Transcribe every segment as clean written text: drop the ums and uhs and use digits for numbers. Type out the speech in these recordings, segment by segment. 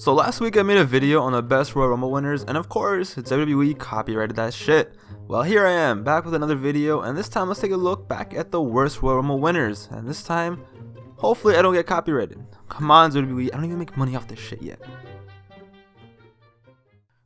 So last week I made a video on the best Royal Rumble winners, and of course WWE copyrighted that shit. Well, here I am back with another video, and this time let's take a look back at the worst Royal Rumble winners, and this time hopefully I don't get copyrighted. Come on WWE, I don't even make money off this shit yet.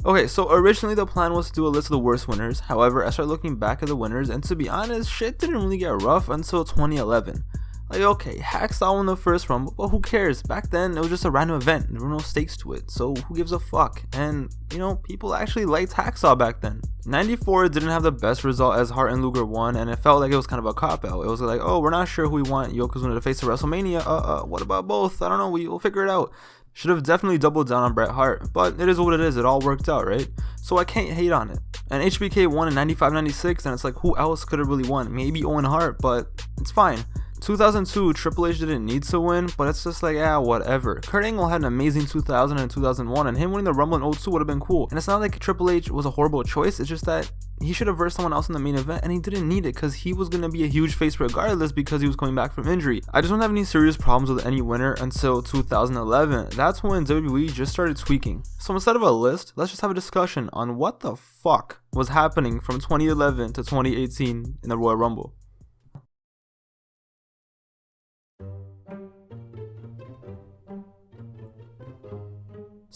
Okay, so originally the plan was to do a list of the worst winners. However, I started looking back at the winners, and to be honest, shit didn't really get rough until 2011. Like, okay, Hacksaw won the first Rumble, but who cares? Back then, it was just a random event. There were no stakes to it, so who gives a fuck? And, you know, people actually liked Hacksaw back then. 94 didn't have the best result as Hart and Luger won, and it felt like it was kind of a cop-out. It was like, oh, we're not sure who we want Yokozuna to face at WrestleMania. What about both? I don't know, we'll figure it out. Should have definitely doubled down on Bret Hart, but it is what it is. It all worked out, right? So I can't hate on it. And HBK won in 95-96, and it's like, who else could have really won? Maybe Owen Hart, but it's fine. 2002, Triple H didn't need to win, but it's just like, whatever. Kurt Angle had an amazing 2000 and 2001, and him winning the Rumble in 02 would have been cool. And it's not like Triple H was a horrible choice, it's just that he should have versed someone else in the main event, and he didn't need it because he was going to be a huge face regardless because he was coming back from injury. I just don't have any serious problems with any winner until 2011. That's when WWE just started tweaking. So instead of a list, let's just have a discussion on what the fuck was happening from 2011 to 2018 in the Royal Rumble.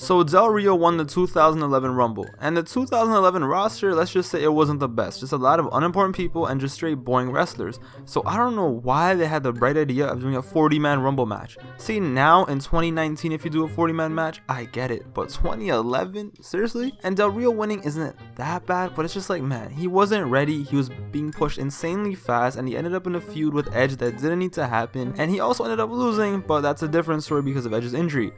So Del Rio won the 2011 Rumble, and the 2011 roster, let's just say it wasn't the best, just a lot of unimportant people and just straight boring wrestlers. So I don't know why they had the bright idea of doing a 40-man Rumble match. See, now in 2019 if you do a 40-man match, I get it, but 2011? Seriously? And Del Rio winning isn't that bad, but it's just like, man, he wasn't ready, he was being pushed insanely fast, and he ended up in a feud with Edge that didn't need to happen, and he also ended up losing, but that's a different story because of Edge's injury.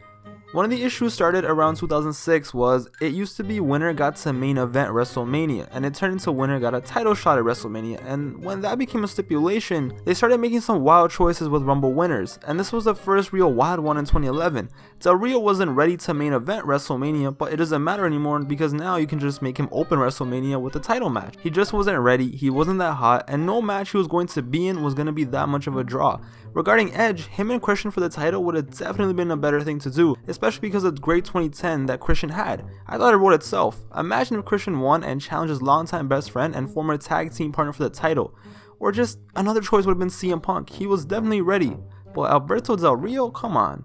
One of the issues started around 2006 was it used to be winner got to main event WrestleMania, and it turned into winner got a title shot at WrestleMania, and when that became a stipulation, they started making some wild choices with Rumble winners, and this was the first real wild one in 2011. Del Rio wasn't ready to main event WrestleMania, but it doesn't matter anymore because now you can just make him open WrestleMania with a title match. He just wasn't ready, he wasn't that hot, and no match he was going to be in was going to be that much of a draw. Regarding Edge, him and Christian for the title would have definitely been a better thing to do, especially because of the great 2010 that Christian had. I thought it wrote itself. Imagine if Christian won and challenged his longtime best friend and former tag team partner for the title. Or just another choice would have been CM Punk. He was definitely ready. But Alberto Del Rio, come on.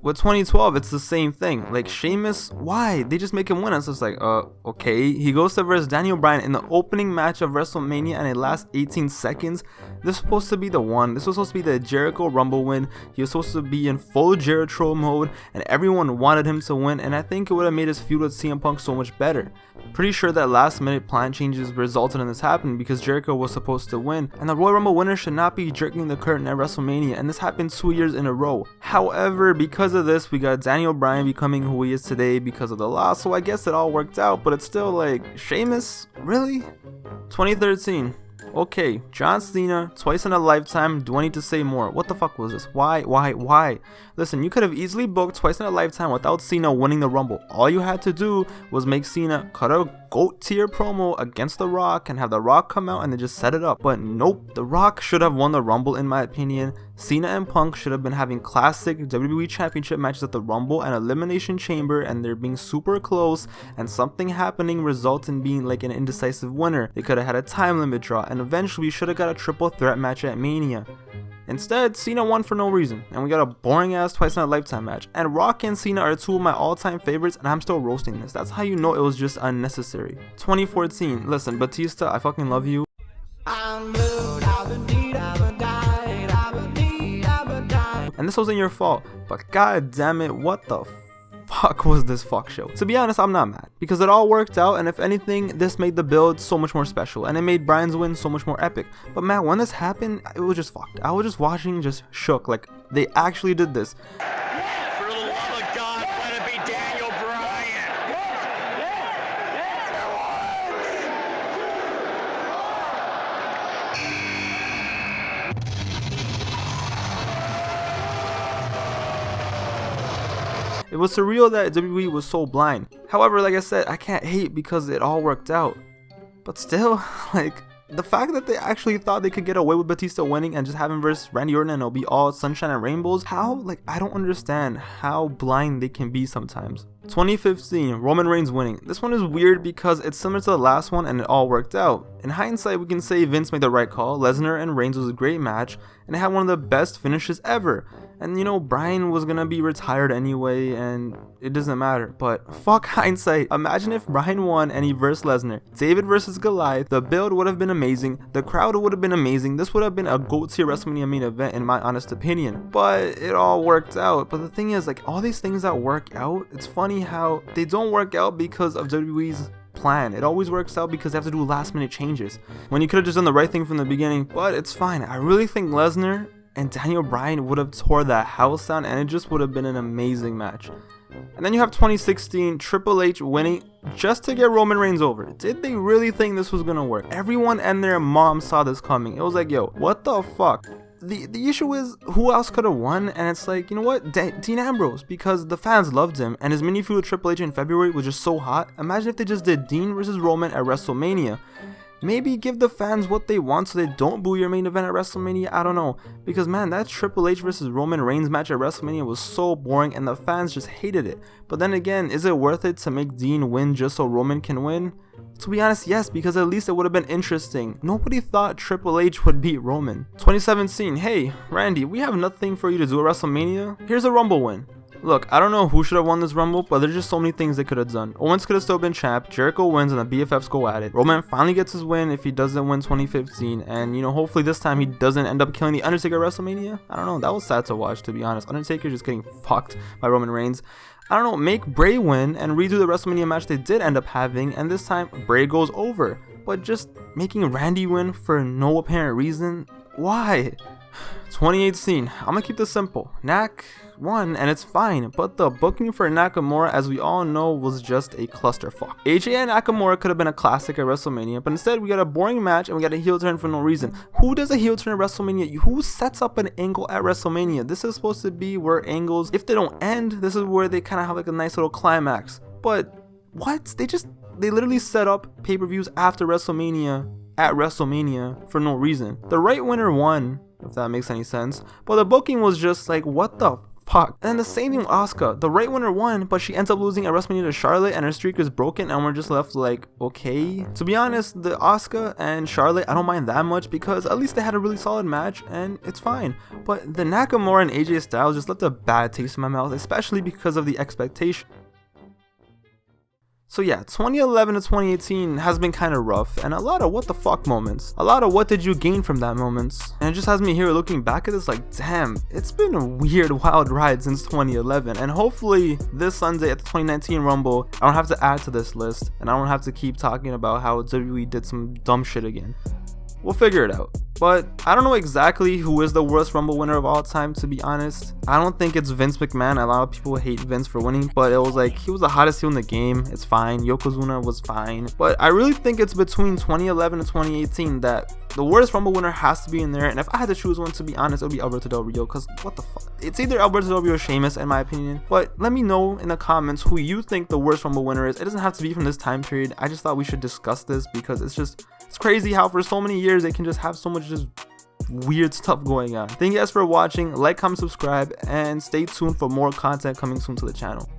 With 2012, it's the same thing. Like, Sheamus, why? They just make him win. It's just like, okay. He goes to versus Daniel Bryan in the opening match of WrestleMania and it lasts 18 seconds. This was supposed to be the one. This was supposed to be the Jericho Rumble win. He was supposed to be in full Jericho mode and everyone wanted him to win, and I think it would have made his feud with CM Punk so much better. Pretty sure that last minute plan changes resulted in this happening because Jericho was supposed to win, and the Royal Rumble winner should not be jerking the curtain at WrestleMania, and this happened 2 years in a row. However, because of this, we got Daniel Bryan becoming who he is today because of the loss, so I guess it all worked out, but it's still like, Sheamus? Really? 2013. Okay, John Cena, twice in a lifetime. Do I need to say more? What the fuck was this? Why? Listen, you could have easily booked twice in a lifetime without Cena winning the Rumble. All you had to do was make Cena cut a GOAT tier promo against The Rock and have The Rock come out and then just set it up. But nope, The Rock should have won the Rumble in my opinion. Cena and Punk should have been having classic WWE Championship matches at the Rumble and Elimination Chamber, and they're being super close, and something happening results in being like an indecisive winner. They could have had a time limit draw, and eventually we should have got a triple threat match at Mania. Instead, Cena won for no reason, and we got a boring ass twice in a lifetime match. And Rock and Cena are two of my all-time favorites, and I'm still roasting this. That's how you know it was just unnecessary. 2014, listen, Batista, I fucking love you. And this wasn't your fault, but god damn it, what the fuck was this fuck show? To be honest, I'm not mad, because it all worked out, and if anything, this made the build so much more special, and it made Bryan's win so much more epic. But man, when this happened, it was just fucked. I was just watching, just shook, like, they actually did this. For the love of God, let it be Daniel Bryan. It was surreal that WWE was so blind. However, like I said, I can't hate because it all worked out. But still, like, the fact that they actually thought they could get away with Batista winning and just having versus Randy Orton and it'll be all sunshine and rainbows, how, like, I don't understand how blind they can be sometimes. 2015, Roman Reigns winning. This one is weird because it's similar to the last one and it all worked out. In hindsight, we can say Vince made the right call. Lesnar and Reigns was a great match and it had one of the best finishes ever. And you know, Bryan was gonna be retired anyway and it doesn't matter, but fuck hindsight. Imagine if Bryan won and he versed Lesnar. David versus Goliath. The build would have been amazing. The crowd would have been amazing. This would have been a GOAT tier WrestleMania main event in my honest opinion. But it all worked out. But the thing is, like, all these things that work out, it's funny how they don't work out because of WWE's plan. It always works out because they have to do last minute changes when you could have just done the right thing from the beginning. But it's fine. I really think Lesnar and Daniel Bryan would have tore that house down and it just would have been an amazing match. And then you have 2016, Triple H winning just to get Roman Reigns over. Did they really think this was gonna work? Everyone and their mom saw this coming. It was like, yo, what the fuck? The issue is, who else could have won? And it's like, you know what, Dean Ambrose, because the fans loved him and his mini feud with Triple H in February was just so hot. Imagine if they just did Dean versus Roman at WrestleMania. Maybe give the fans what they want so they don't boo your main event at WrestleMania. I don't know, because man, that Triple H versus Roman Reigns match at WrestleMania was so boring and the fans just hated it. But then again, is it worth it to make Dean win just so Roman can win? To be honest, yes, because at least it would have been interesting. Nobody thought Triple H would beat Roman. 2017, hey Randy, we have nothing for you to do at WrestleMania. Here's a Rumble win. Look, I don't know who should have won this Rumble, but there's just so many things they could have done. Owens could have still been champ, Jericho wins, and the BFFs go at it. Roman finally gets his win if he doesn't win 2015, and you know, hopefully this time he doesn't end up killing the Undertaker at WrestleMania. I don't know, that was sad to watch, to be honest. Undertaker just getting fucked by Roman Reigns. I don't know, make Bray win and redo the WrestleMania match they did end up having, and this time Bray goes over. But just making Randy win for no apparent reason, why? 2018, I'm gonna keep this simple. Nak won and it's fine, but the booking for Nakamura, as we all know, was just a clusterfuck. AJ and Nakamura could have been a classic at WrestleMania, but instead we got a boring match and we got a heel turn for no reason. Who does a heel turn at WrestleMania? Who sets up an angle at WrestleMania? This is supposed to be where angles, if they don't end, this is where they kind of have like a nice little climax. But what? They literally set up pay-per-views after WrestleMania at WrestleMania for no reason. The right winner won, if that makes any sense, but the booking was just like, what the fuck? And then the same thing with Asuka. The right winner won, but she ends up losing at WrestleMania to Charlotte and her streak is broken and we're just left like, okay. To be honest, the Asuka and Charlotte, I don't mind that much because at least they had a really solid match and it's fine. But the Nakamura and AJ Styles just left a bad taste in my mouth, especially because of the expectation. So yeah, 2011 to 2018 has been kind of rough and a lot of what the fuck moments. A lot of what did you gain from that moments. And it just has me here looking back at this like, damn, it's been a weird wild ride since 2011. And hopefully this Sunday at the 2019 Rumble, I don't have to add to this list and I don't have to keep talking about how WWE did some dumb shit again. We'll figure it out. But I don't know exactly who is the worst Rumble winner of all time, to be honest. I don't think it's Vince McMahon. A lot of people hate Vince for winning, but it was like, he was the hottest heel in the game. It's fine. Yokozuna was fine. But I really think it's between 2011 and 2018 that the worst Rumble winner has to be in there. And if I had to choose one, to be honest, it would be Alberto Del Rio, because what the fuck? It's either Alberto Del Rio or Sheamus, in my opinion. But let me know in the comments who you think the worst Rumble winner is. It doesn't have to be from this time period. I just thought we should discuss this because it's crazy how for so many years they can just have so much just weird stuff going on. Thank you guys for watching. Like, comment, subscribe, and stay tuned for more content coming soon to the channel.